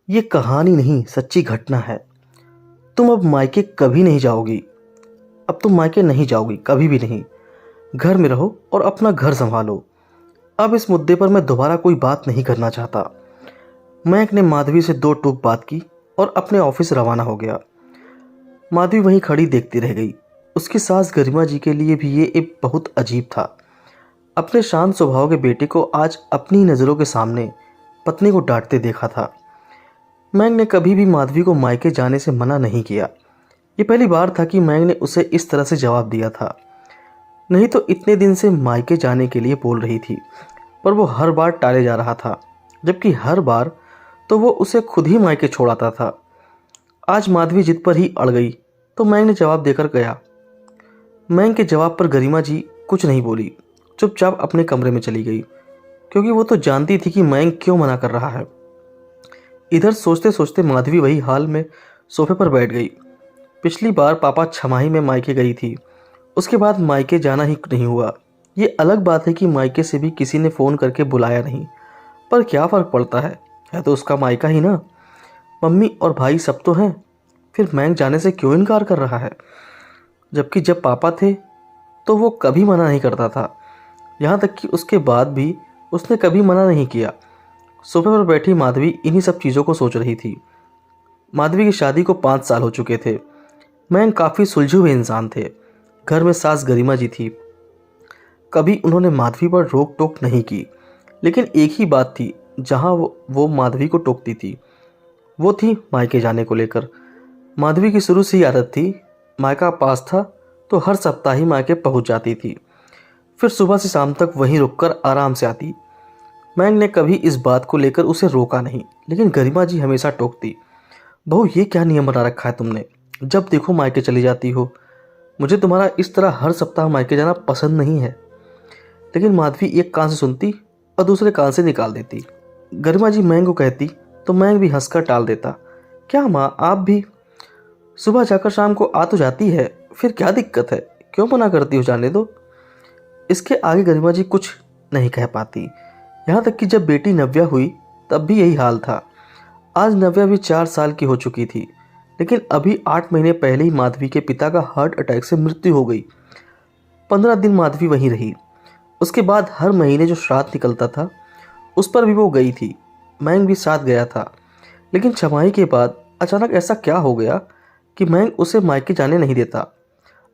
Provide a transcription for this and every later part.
ये कहानी नहीं, सच्ची घटना है। तुम अब मायके कभी नहीं जाओगी। अब तुम मायके नहीं जाओगी, कभी भी नहीं। घर में रहो और अपना घर संभालो। अब इस मुद्दे पर मैं दोबारा कोई बात नहीं करना चाहता। मयंक ने माधवी से दो टूक बात की और अपने ऑफिस रवाना हो गया। माधवी वहीं खड़ी देखती रह गई। उसकी सास गरिमा जी के लिए भी ये एक बहुत अजीब था। अपने शांत स्वभाव के बेटे को आज अपनी ही नज़रों के सामने पत्नी को डांटते देखा था। मयंक ने कभी भी माधवी को मायके जाने से मना नहीं किया। ये पहली बार था कि मयंक ने उसे इस तरह से जवाब दिया था। नहीं तो इतने दिन से मायके जाने के लिए बोल रही थी, पर वो हर बार टाले जा रहा था, जबकि हर बार तो वो उसे खुद ही मायके छोड़ाता था। आज माधवी जिद पर ही अड़ गई तो मयंक ने जवाब देकर गया। मयंक के जवाब पर गरिमा जी कुछ नहीं बोली, चुपचाप अपने कमरे में चली गई, क्योंकि वो तो जानती थी कि मयंक क्यों मना कर रहा है। इधर सोचते सोचते माधवी वही हाल में सोफे पर बैठ गई। पिछली बार पापा छमाही में मायके गई थी, उसके बाद मायके जाना ही नहीं हुआ। ये अलग बात है कि मायके से भी किसी ने फ़ोन करके बुलाया नहीं, पर क्या फ़र्क पड़ता है तो उसका मायका ही ना। मम्मी और भाई सब तो हैं, फिर मयंक जाने से क्यों इनकार कर रहा है? जबकि जब पापा थे तो वो कभी मना नहीं करता था। यहाँ तक कि उसके बाद भी उसने कभी मना नहीं किया। सोफे पर बैठी माधवी इन्हीं सब चीज़ों को सोच रही थी। माधवी की शादी को 5 साल हो चुके थे। मयंक काफ़ी सुलझे हुए इंसान थे। घर में सास गरिमा जी थी। कभी उन्होंने माधवी पर रोक टोक नहीं की, लेकिन एक ही बात थी जहाँ वो माधवी को टोकती थी, वो थी मायके जाने को लेकर। माधवी की शुरू से ही आदत थी, मायका पास था तो हर सप्ताह ही मायके पहुंच जाती थी, फिर सुबह से शाम तक वहीं रुककर आराम से आती। मयंक ने कभी इस बात को लेकर उसे रोका नहीं, लेकिन गरिमा जी हमेशा टोकती। बहू, ये क्या नियम बना रखा है तुमने? जब देखो मायके चली जाती हो। मुझे तुम्हारा इस तरह हर सप्ताह मायके जाना पसंद नहीं है। लेकिन माधवी एक कान से सुनती और दूसरे कान से निकाल देती। गरिमा जी मयंक को कहती तो मयंक भी हंसकर टाल देता। क्या माँ, आप भी सुबह जाकर शाम को आ तो जाती है, फिर क्या दिक्कत है? क्यों मना करती हो? जाने दो। इसके आगे गरिमा जी कुछ नहीं कह पाती। यहाँ तक कि जब बेटी नव्या हुई तब भी यही हाल था। आज नव्या भी 4 साल की हो चुकी थी, लेकिन अभी 8 महीने पहले ही माधवी के पिता का हार्ट अटैक से मृत्यु हो गई। 15 दिन माधवी वहीं रही। उसके बाद हर महीने जो श्राद्ध निकलता था उस पर भी वो गई थी। मयंक भी साथ गया था, लेकिन छमाही के बाद अचानक ऐसा क्या हो गया कि मयंक उसे मायके जाने नहीं देता।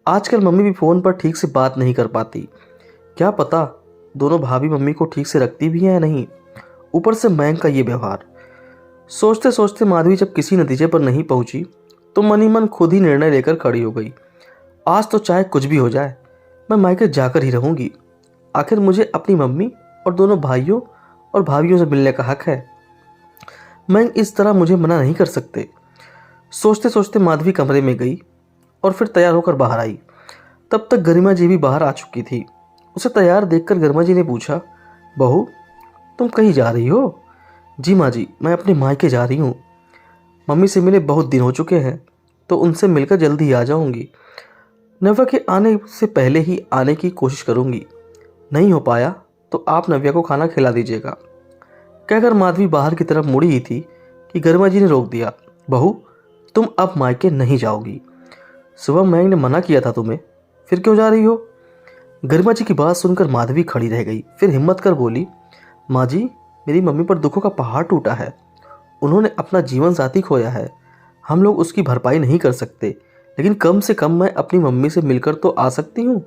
आजकल मम्मी भी फ़ोन पर ठीक से बात नहीं कर पाती। क्या पता दोनों भाभी मम्मी को ठीक से रखती भी हैं या नहीं। ऊपर से मयंक का ये व्यवहार। सोचते सोचते माधवी जब किसी नतीजे पर नहीं पहुंची तो मन ही मन खुद ही निर्णय लेकर खड़ी हो गई। आज तो चाहे कुछ भी हो जाए, मैं मायके जाकर ही रहूंगी। आखिर मुझे अपनी मम्मी और दोनों भाइयों और भाभियों से मिलने का हक है। मयंक इस तरह मुझे मना नहीं कर सकते। सोचते सोचते माधवी कमरे में गई और फिर तैयार होकर बाहर आई। तब तक गरिमा जी भी बाहर आ चुकी थी। उसे तैयार देखकर गरिमा जी ने पूछा, बहू, तुम कहीं जा रही हो? जी माँ जी, मैं अपने मायके जा रही हूँ। मम्मी से मिले बहुत दिन हो चुके हैं, तो उनसे मिलकर जल्दी ही आ जाऊंगी। नव्या के आने से पहले ही आने की कोशिश करूंगी। नहीं हो पाया तो आप नव्या को खाना खिला दीजिएगा। कहकर माधवी बाहर की तरफ मुड़ी ही थी कि गरिमा जी ने रोक दिया। बहू, तुम अब मायके नहीं जाओगी। सुबह मयंक ने मना किया था तुम्हें, फिर क्यों जा रही हो? गरिमा जी की बात सुनकर माधवी खड़ी रह गई, फिर हिम्मत कर बोली, माँ जी, मेरी मम्मी पर दुखों का पहाड़ टूटा है। उन्होंने अपना जीवन साथी खोया है। हम लोग उसकी भरपाई नहीं कर सकते, लेकिन कम से कम मैं अपनी मम्मी से मिलकर तो आ सकती हूँ।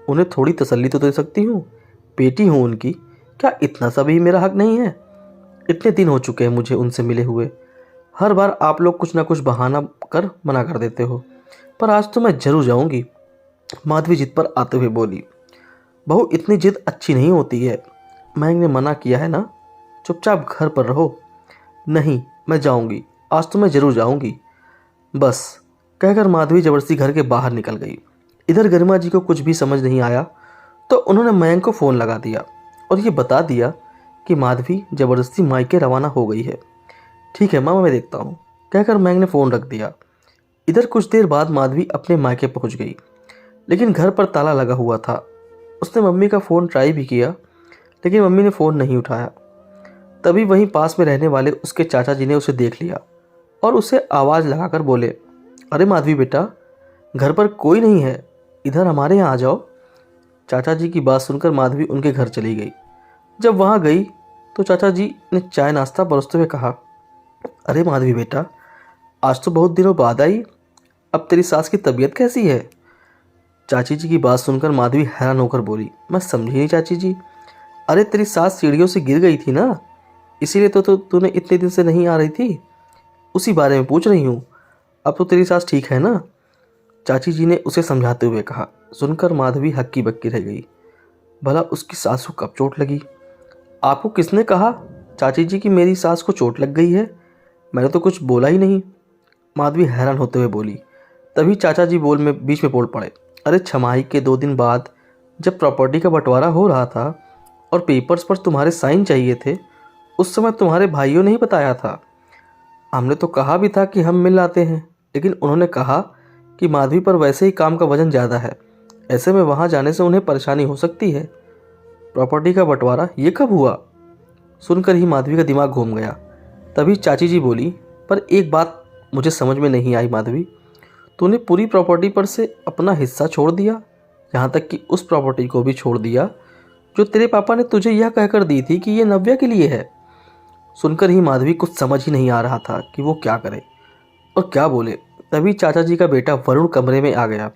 उन्हें थोड़ी तसल्ली तो दे सकती हूँ। बेटी हूँ उनकी, क्या इतना सा भी मेरा हक नहीं है? इतने दिन हो चुके हैं मुझे उनसे मिले हुए। हर बार आप लोग कुछ ना कुछ बहाना कर मना कर देते हो, पर आज तो मैं जरूर जाऊंगी। माधवी जिद पर आते हुए बोली। बहू, इतनी जिद अच्छी नहीं होती है। मयंक ने मना किया है ना, चुपचाप घर पर रहो। नहीं, मैं जाऊंगी, आज तो मैं जरूर जाऊंगी। बस कहकर माधवी जबरदस्ती घर के बाहर निकल गई। इधर गरिमा जी को कुछ भी समझ नहीं आया, तो उन्होंने मयंक को फ़ोन लगा दिया और ये बता दिया कि माधवी जबरदस्ती मायके रवाना हो गई है। ठीक है मामा, मैं देखता हूँ, कहकर मयंक ने फ़ोन रख दिया। इधर कुछ देर बाद माधवी अपने मायके पहुँच गई, लेकिन घर पर ताला लगा हुआ था। उसने मम्मी का फ़ोन ट्राई भी किया, लेकिन मम्मी ने फ़ोन नहीं उठाया। तभी वहीं पास में रहने वाले उसके चाचा जी ने उसे देख लिया और उसे आवाज़ लगाकर बोले, अरे माधवी बेटा, घर पर कोई नहीं है, इधर हमारे यहाँ आ जाओ। चाचा जी की बात सुनकर माधवी उनके घर चली गई। जब वहाँ गई तो चाचा जी ने चाय नाश्ता परोसते हुए कहा, अरे माधवी बेटा, आज तो बहुत दिनों बाद आई, अब तेरी सास की तबीयत कैसी है? चाची जी की बात सुनकर माधवी हैरान होकर बोली, मैं समझी नहीं चाची जी। अरे तेरी सास सीढ़ियों से गिर गई थी ना, इसीलिए तो तूने इतने दिन से नहीं आ रही थी, उसी बारे में पूछ रही हूँ। अब तो तेरी सास ठीक है ना? चाची जी ने उसे समझाते हुए कहा। सुनकर माधवी हक्की बक्की रह गई। भला उसकी सास को कब चोट लगी? आपको किसने कहा चाची जी कि मेरी सास को चोट लग गई है? मैंने तो कुछ बोला ही नहीं, माधवी हैरान होते हुए बोली। तभी चाचा जी बीच में बोल पड़े, अरे छमाही के 2 दिन बाद जब प्रॉपर्टी का बंटवारा हो रहा था और पेपर्स पर तुम्हारे साइन चाहिए थे, उस समय तुम्हारे भाइयों ने ही बताया था। हमने तो कहा भी था कि हम मिल आते हैं, लेकिन उन्होंने कहा कि माधवी पर वैसे ही काम का वजन ज़्यादा है, ऐसे में वहाँ जाने से उन्हें परेशानी हो सकती है। प्रॉपर्टी का बंटवारा ये कब हुआ? सुनकर ही माधवी का दिमाग घूम गया। तभी चाची जी बोली, पर एक बात मुझे समझ में नहीं आई माधवी, तूने पूरी प्रॉपर्टी पर से अपना हिस्सा छोड़ दिया, यहाँ तक कि उस प्रॉपर्टी को भी छोड़ दिया जो तेरे पापा ने तुझे यह कहकर दी थी कि ये नव्या के लिए है। सुनकर ही माधवी कुछ समझ ही नहीं आ रहा था कि वो क्या करे और क्या बोले। तभी चाचा जी का बेटा वरुण कमरे में आ गया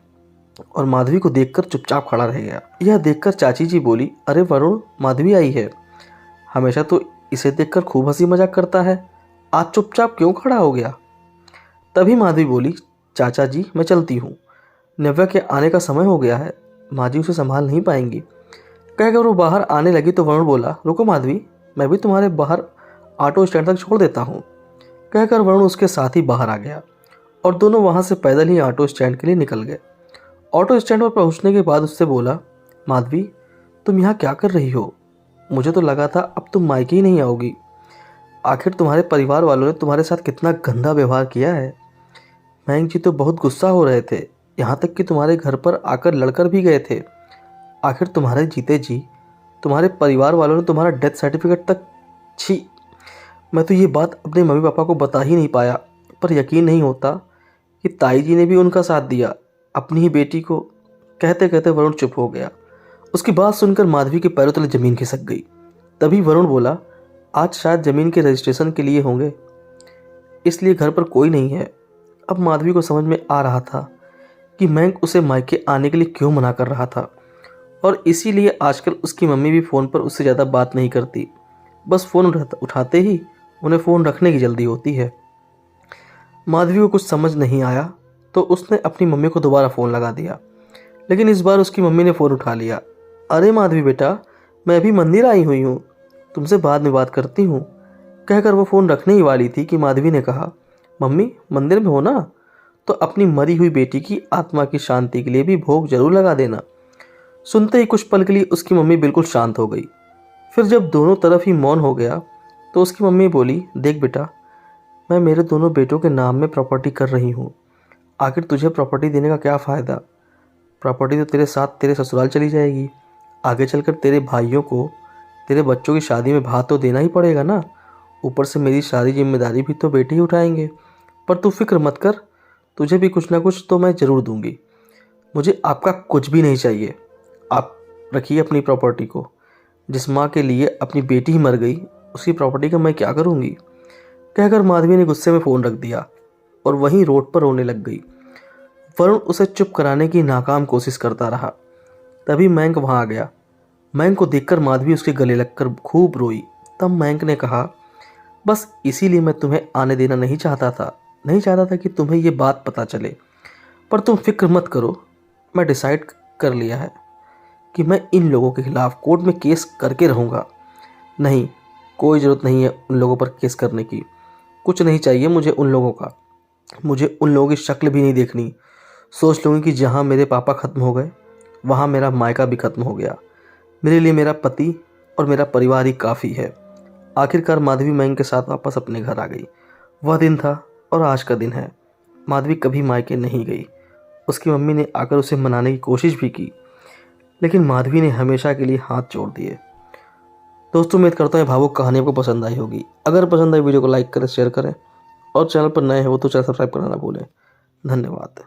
और माधवी को देखकर चुपचाप खड़ा रह गया। यह देखकर चाची जी बोली, अरे वरुण, माधवी आई है, हमेशा तो इसे देखकर खूब हंसी मजाक करता है, आज चुपचाप क्यों खड़ा हो गया? तभी माधवी बोली, चाचा जी मैं चलती हूँ, नव्या के आने का समय हो गया है, माँ जी उसे संभाल नहीं पाएंगी। कहकर वो बाहर आने लगी तो वरुण बोला, रुको माधवी, मैं भी तुम्हारे बाहर ऑटो स्टैंड तक छोड़ देता हूँ। कहकर वरुण उसके साथ ही बाहर आ गया और दोनों वहाँ से पैदल ही ऑटो स्टैंड के लिए निकल गए। ऑटो स्टैंड पर पहुँचने के बाद उससे बोला, माधवी तुम यहाँ क्या कर रही हो? मुझे तो लगा था अब तुम मायके ही नहीं आओगी। आखिर तुम्हारे परिवार वालों ने तुम्हारे साथ कितना गंदा व्यवहार किया है। मयंक जी तो बहुत गुस्सा हो रहे थे, यहाँ तक कि तुम्हारे घर पर आकर लड़कर भी गए थे। आखिर तुम्हारे जीते जी तुम्हारे परिवार वालों ने तुम्हारा डेथ सर्टिफिकेट तक, छी, मैं तो ये बात अपने मम्मी पापा को बता ही नहीं पाया, पर यकीन नहीं होता कि ताई जी ने भी उनका साथ दिया अपनी ही बेटी को। कहते कहते वरुण चुप हो गया। उसकी बात सुनकर माधवी के पैरों तले जमीन खिसक गई। तभी वरुण बोला, आज शायद जमीन के रजिस्ट्रेशन के लिए होंगे, इसलिए घर पर कोई नहीं है। अब माधवी को समझ में आ रहा था कि मयंक उसे मायके आने के लिए क्यों मना कर रहा था, और इसीलिए आजकल उसकी मम्मी भी फ़ोन पर उससे ज़्यादा बात नहीं करती, बस फ़ोन उठाते ही उन्हें फ़ोन रखने की जल्दी होती है। माधवी को कुछ समझ नहीं आया तो उसने अपनी मम्मी को दोबारा फ़ोन लगा दिया, लेकिन इस बार उसकी मम्मी ने फ़ोन उठा लिया। अरे माधवी बेटा, मैं अभी मंदिर आई हुई हूँ, तुमसे बाद में बात करती हूँ। कहकर वो फ़ोन रखने ही वाली थी कि माधवी ने कहा, मम्मी मंदिर में हो ना, तो अपनी मरी हुई बेटी की आत्मा की शांति के लिए भी भोग जरूर लगा देना। सुनते ही कुछ पल के लिए उसकी मम्मी बिल्कुल शांत हो गई। फिर जब दोनों तरफ ही मौन हो गया तो उसकी मम्मी बोली, देख बेटा, मैं मेरे दोनों बेटों के नाम में प्रॉपर्टी कर रही हूँ, आखिर तुझे प्रॉपर्टी देने का क्या फ़ायदा? प्रॉपर्टी तो तेरे साथ तेरे ससुराल चली जाएगी, आगे चलकर तेरे भाइयों को तेरे बच्चों की शादी में भात तो देना ही पड़ेगा ना, ऊपर से मेरी सारी जिम्मेदारी भी तो बेटे ही उठाएंगे। पर तू फिक्र मत कर, तुझे भी कुछ ना कुछ तो मैं ज़रूर दूंगी। मुझे आपका कुछ भी नहीं चाहिए, आप रखिए अपनी प्रॉपर्टी को। जिस माँ के लिए अपनी बेटी ही मर गई, उसकी प्रॉपर्टी का मैं क्या करूँगी? कहकर माधवी ने गुस्से में फ़ोन रख दिया और वहीं रोड पर रोने लग गई। वरुण उसे चुप कराने की नाकाम कोशिश करता रहा। तभी मयंक वहाँ आ गया। मयंक को देखकर माधवी उसके गले लगकर खूब रोई। तब मयंक ने कहा, बस इसीलिए मैं तुम्हें आने देना नहीं चाहता था कि तुम्हें ये बात पता चले। पर तुम फिक्र मत करो, मैं डिसाइड कर लिया है कि मैं इन लोगों के खिलाफ़ कोर्ट में केस करके रहूँगा। नहीं, कोई ज़रूरत नहीं है उन लोगों पर केस करने की, कुछ नहीं चाहिए मुझे उन लोगों का। मुझे उन लोगों की शक्ल भी नहीं देखनी। सोच लूँगी कि जहाँ मेरे पापा ख़त्म हो गए, वहाँ मेरा मायका भी ख़त्म हो गया। मेरे लिए मेरा पति और मेरा परिवार ही काफ़ी है। आखिरकार माधवी मयंक के साथ वापस अपने घर आ गई। वह दिन था और आज का दिन है। माधवी कभी मायके नहीं गई। उसकी मम्मी ने आकर उसे मनाने की कोशिश भी की, लेकिन माधवी ने हमेशा के लिए हाथ जोड़ दिए। दोस्तों उम्मीद करता हूँ ये भावुक कहानी आपको पसंद आई होगी। अगर पसंद आई वीडियो को लाइक करें, शेयर करें और चैनल पर नए हो तो चैनल सब्सक्राइब करना ना भूलें। धन्यवाद।